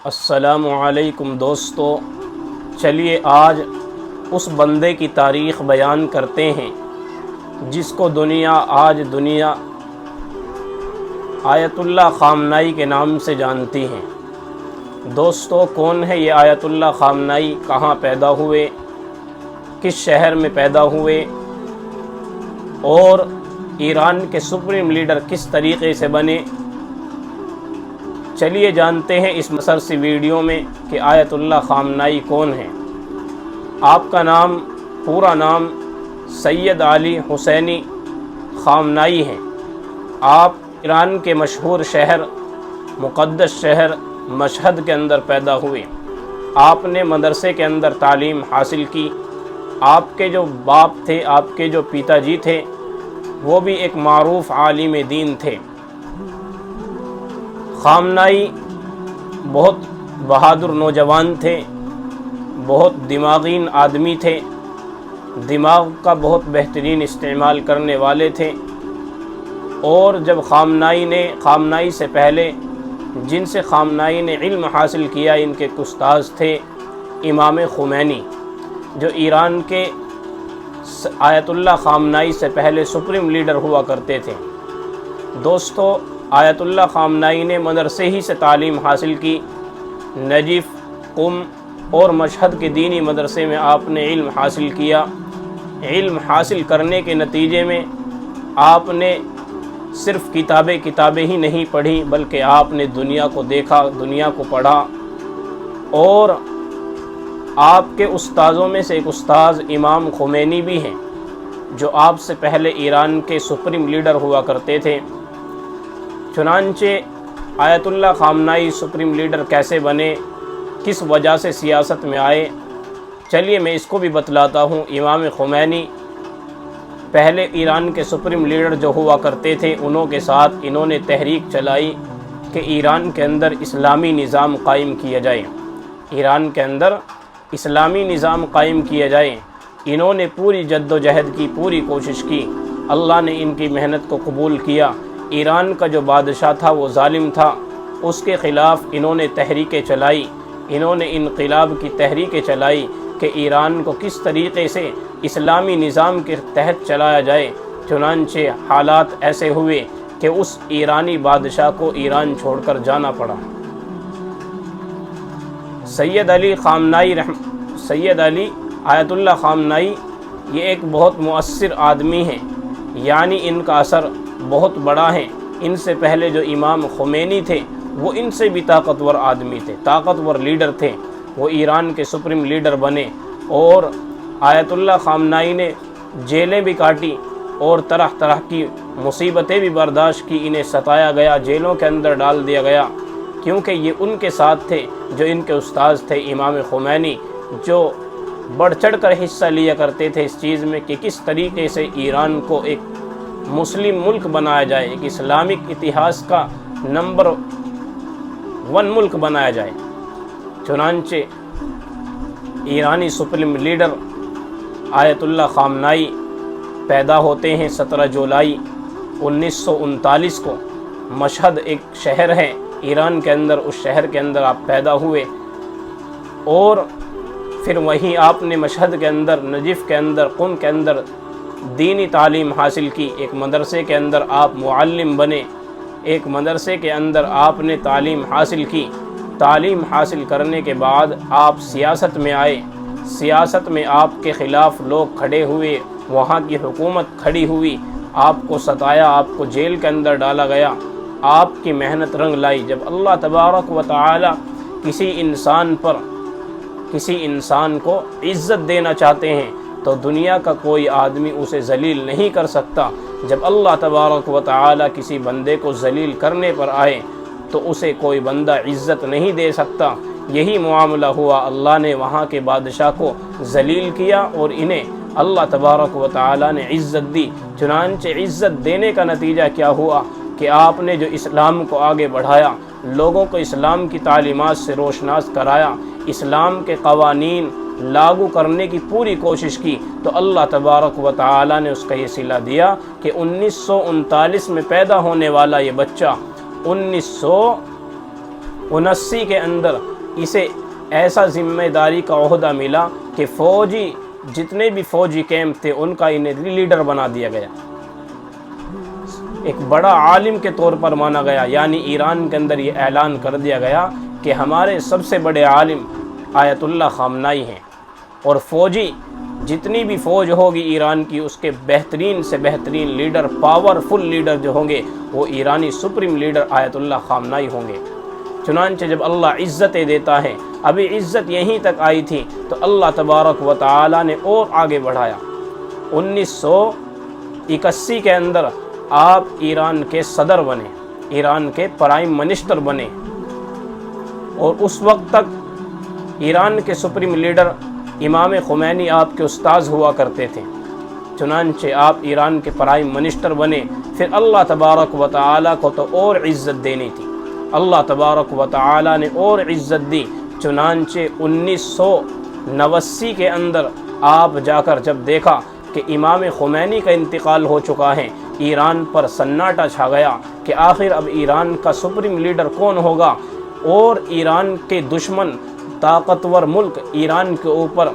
السلام علیکم دوستو، چلیے آج اس بندے کی تاریخ بیان کرتے ہیں جس کو آج دنیا آیت اللہ خامنائی کے نام سے جانتی ہیں۔ دوستو، کون ہے یہ آیت اللہ خامنائی؟ کہاں پیدا ہوئے؟ کس شہر میں پیدا ہوئے؟ اور ایران کے سپریم لیڈر کس طریقے سے بنے؟ چلیے جانتے ہیں اس مختصر سی ویڈیو میں کہ آیت اللہ خامنائی کون ہے۔ آپ کا پورا نام سید علی حسینی خامنائی ہے۔ آپ ایران کے مشہور شہر، مقدس شہر مشہد کے اندر پیدا ہوئے۔ آپ نے مدرسے کے اندر تعلیم حاصل کی۔ آپ کے جو باپ تھے، آپ کے جو پیتا جی تھے، وہ بھی ایک معروف عالم دین تھے۔ خامنائی بہت بہادر نوجوان تھے، بہت دماغین آدمی تھے، دماغ کا بہت بہترین استعمال کرنے والے تھے۔ اور جب خامنائی سے پہلے جن سے خامنائی نے علم حاصل کیا، ان کے استاذ تھے امام خمینی، جو ایران کے آیت اللہ خامنائی سے پہلے سپریم لیڈر ہوا کرتے تھے۔ دوستو، آیت اللہ خامنائی نے مدرسے ہی سے تعلیم حاصل کی۔ نجف، قم اور مشہد کے دینی مدرسے میں آپ نے علم حاصل کیا۔ علم حاصل کرنے کے نتیجے میں آپ نے صرف کتابیں ہی نہیں پڑھی، بلکہ آپ نے دنیا کو دیکھا، دنیا کو پڑھا۔ اور آپ کے استاذوں میں سے ایک استاذ امام خمینی بھی ہیں، جو آپ سے پہلے ایران کے سپریم لیڈر ہوا کرتے تھے۔ چنانچہ آیت اللہ خامنائی سپریم لیڈر کیسے بنے، کس وجہ سے سیاست میں آئے، چلیے میں اس کو بھی بتلاتا ہوں۔ امام خمینی پہلے ایران کے سپریم لیڈر جو ہوا کرتے تھے، انہوں کے ساتھ انہوں نے تحریک چلائی کہ ایران کے اندر اسلامی نظام قائم کیا جائے، ایران کے اندر اسلامی نظام قائم کیا جائے۔ انہوں نے پوری جد و جہد کی، پوری کوشش کی۔ اللہ نے ان کی محنت کو قبول کیا۔ ایران کا جو بادشاہ تھا وہ ظالم تھا، اس کے خلاف انہوں نے تحریکیں چلائی، انہوں نے انقلاب کی تحریکیں چلائی کہ ایران کو کس طریقے سے اسلامی نظام کے تحت چلایا جائے۔ چنانچہ حالات ایسے ہوئے کہ اس ایرانی بادشاہ کو ایران چھوڑ کر جانا پڑا۔ سید علی آیت اللہ خامنائی یہ ایک بہت مؤثر آدمی ہیں، یعنی ان کا اثر بہت بڑا ہے۔ ان سے پہلے جو امام خمینی تھے، وہ ان سے بھی طاقتور آدمی تھے، طاقتور لیڈر تھے۔ وہ ایران کے سپریم لیڈر بنے، اور آیت اللہ خامنائی نے جیلیں بھی کاٹی اور طرح طرح کی مصیبتیں بھی برداشت کی۔ انہیں ستایا گیا، جیلوں کے اندر ڈال دیا گیا، کیونکہ یہ ان کے ساتھ تھے جو ان کے استاذ تھے امام خمینی، جو بڑھ چڑھ کر حصہ لیا کرتے تھے اس چیز میں کہ کس طریقے سے ایران کو ایک مسلم ملک بنایا جائے، ایک اسلامک اتہاس کا نمبر 1 ملک بنایا جائے۔ چنانچہ ایرانی سپریم لیڈر آیت اللہ خامنائی پیدا ہوتے ہیں 17 جولائی 1939 کو۔ مشہد ایک شہر ہے ایران کے اندر، اس شہر کے اندر آپ پیدا ہوئے، اور پھر وہیں آپ نے مشہد کے اندر، نجف کے اندر، قم کے اندر دینی تعلیم حاصل کی۔ ایک مدرسے کے اندر آپ معلم بنے، ایک مدرسے کے اندر آپ نے تعلیم حاصل کی۔ تعلیم حاصل کرنے کے بعد آپ سیاست میں آئے۔ سیاست میں آپ کے خلاف لوگ کھڑے ہوئے، وہاں کی حکومت کھڑی ہوئی، آپ کو ستایا، آپ کو جیل کے اندر ڈالا گیا۔ آپ کی محنت رنگ لائی۔ جب اللہ تبارک و تعالی کسی انسان کو عزت دینا چاہتے ہیں تو دنیا کا کوئی آدمی اسے ذلیل نہیں کر سکتا۔ جب اللہ تبارک و تعالی کسی بندے کو ذلیل کرنے پر آئے تو اسے کوئی بندہ عزت نہیں دے سکتا۔ یہی معاملہ ہوا، اللہ نے وہاں کے بادشاہ کو ذلیل کیا اور انہیں اللہ تبارک و تعالی نے عزت دی۔ چنانچہ عزت دینے کا نتیجہ کیا ہوا کہ آپ نے جو اسلام کو آگے بڑھایا، لوگوں کو اسلام کی تعلیمات سے روشناس کرایا، اسلام کے قوانین لاگو کرنے کی پوری کوشش کی، تو اللہ تبارک و تعالی نے اس کا یہ صلہ دیا کہ 1939 میں پیدا ہونے والا یہ بچہ 1979 کے اندر اسے ایسا ذمہ داری کا عہدہ ملا کہ فوجی جتنے بھی فوجی کیمپ تھے ان کا انہیں لیڈر بنا دیا گیا، ایک بڑا عالم کے طور پر مانا گیا، یعنی ایران کے اندر یہ اعلان کر دیا گیا کہ ہمارے سب سے بڑے عالم آیت اللہ خامنائی ہیں، اور فوجی جتنی بھی فوج ہوگی ایران کی اس کے بہترین سے بہترین لیڈر، پاورفل لیڈر جو ہوں گے وہ ایرانی سپریم لیڈر آیت اللہ خامنائی ہوں گے۔ چنانچہ جب اللہ عزتیں دیتا ہے، ابھی عزت یہیں تک آئی تھی تو اللہ تبارک و تعالی نے اور آگے بڑھایا۔ 1981 کے اندر آپ ایران کے صدر بنے، ایران کے پرائم منسٹر بنے، اور اس وقت تک ایران کے سپریم لیڈر امام خمینی آپ کے استاذ ہوا کرتے تھے۔ چنانچہ آپ ایران کے پرائم منسٹر بنے، پھر اللہ تبارک و تعالی کو تو اور عزت دینی تھی، اللہ تبارک و تعالی نے اور عزت دی۔ چنانچہ 1989 کے اندر آپ جا کر جب دیکھا کہ امام خمینی کا انتقال ہو چکا ہے، ایران پر سناٹا چھا گیا کہ آخر اب ایران کا سپریم لیڈر کون ہوگا، اور ایران کے دشمن طاقتور ملک ایران کے اوپر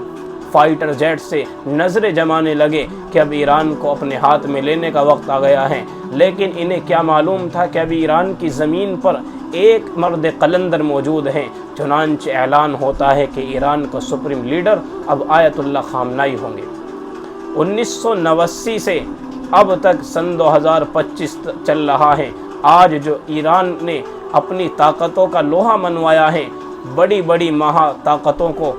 فائٹر جیٹ سے نظریں جمانے لگے کہ اب ایران کو اپنے ہاتھ میں لینے کا وقت آ گیا ہے۔ لیکن انہیں کیا معلوم تھا کہ اب ایران کی زمین پر ایک مرد قلندر موجود ہیں۔ چنانچہ اعلان ہوتا ہے کہ ایران کا سپریم لیڈر اب آیت اللہ خامنائی ہوں گے۔ 1989 سے اب تک سن 2025 چل رہا ہے۔ آج جو ایران نے اپنی طاقتوں کا لوہا منوایا ہے، بڑی بڑی مہا طاقتوں کو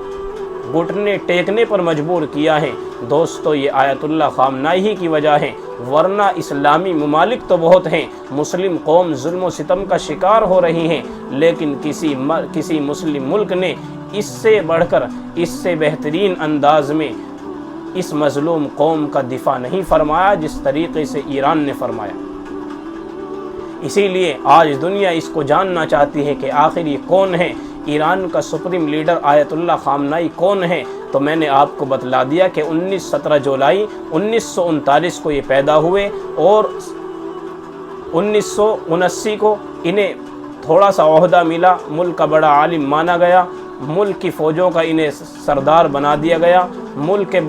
گھٹنے ٹیکنے پر مجبور کیا ہے، دوستو یہ آیت اللہ خامنائی ہی کی وجہ ہے، ورنہ اسلامی ممالک تو بہت ہیں، مسلم قوم ظلم و ستم کا شکار ہو رہی ہیں، لیکن کسی مسلم ملک نے اس سے بڑھ کر، اس سے بہترین انداز میں اس مظلوم قوم کا دفاع نہیں فرمایا جس طریقے سے ایران نے فرمایا۔ اسی لیے آج دنیا اس کو جاننا چاہتی ہے کہ آخر یہ کون ہے، ایران کا سپریم لیڈر آیت اللہ خامنائی کون ہے؟ تو میں نے آپ کو بتلا دیا کہ 17 جولائی 1939 کو یہ پیدا ہوئے، اور 1979 کو انہیں تھوڑا سا عہدہ ملا، ملک کا بڑا عالم مانا گیا، ملک کی فوجوں کا انہیں سردار بنا دیا گیا، ملک کے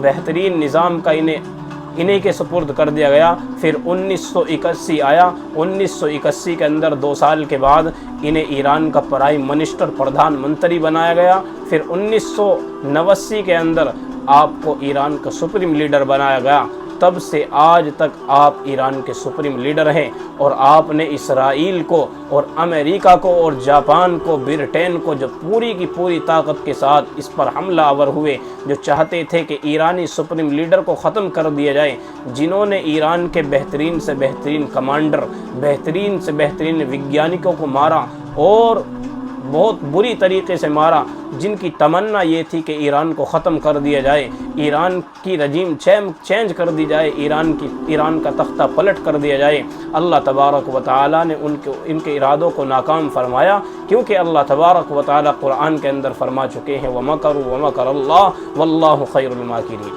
بہترین نظام کا انہیں کے سپرد کر دیا گیا۔ پھر 1981 آیا، 1981 کے اندر 2 سال کے بعد انہیں ایران کا پرائم منسٹر، پردھان منتری بنایا گیا۔ پھر 1989 کے اندر آپ کو ایران کا سپریم لیڈر بنایا گیا۔ تب سے آج تک آپ ایران کے سپریم لیڈر ہیں، اور آپ نے اسرائیل کو اور امریکہ کو اور جاپان کو، برٹین کو، جو پوری کی پوری طاقت کے ساتھ اس پر حملہ آور ہوئے، جو چاہتے تھے کہ ایرانی سپریم لیڈر کو ختم کر دیا جائے، جنہوں نے ایران کے بہترین سے بہترین کمانڈر، بہترین سے بہترین وگیانکوں کو مارا، اور بہت بری طریقے سے مارا، جن کی تمنا یہ تھی کہ ایران کو ختم کر دیا جائے، ایران کی رجیم چینج کر دی جائے، ایران کا تختہ پلٹ کر دیا جائے۔ اللہ تبارک و تعالی نے ان کے ارادوں کو ناکام فرمایا، کیونکہ اللہ تبارک و تعالی قرآن کے اندر فرما چکے ہیں وَمَكَرُوا وَمَكَرَ اللَّهُ وَاللَّهُ خَيْرُ الْمَاكِرِينَ۔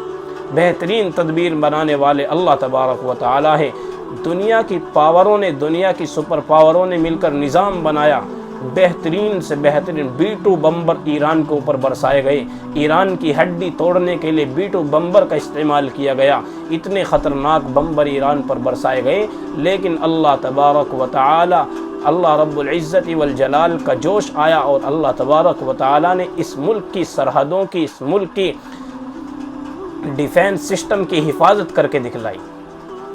بہترین تدبیر بنانے والے اللہ تبارک و تعالی ہے۔ دنیا کی پاوروں نے، دنیا کی سپر پاوروں نے مل کر نظام بنایا، بہترین سے بہترین B-2 بمبر ایران کے اوپر برسائے گئے، ایران کی ہڈی توڑنے کے لیے B-2 بمبر کا استعمال کیا گیا، اتنے خطرناک بمبر ایران پر برسائے گئے، لیکن اللہ تبارک و تعالی، اللہ رب العزت والجلال کا جوش آیا، اور اللہ تبارک و تعالی نے اس ملک کی سرحدوں کی، اس ملک کی ڈیفینس سسٹم کی حفاظت کر کے دکھلائی۔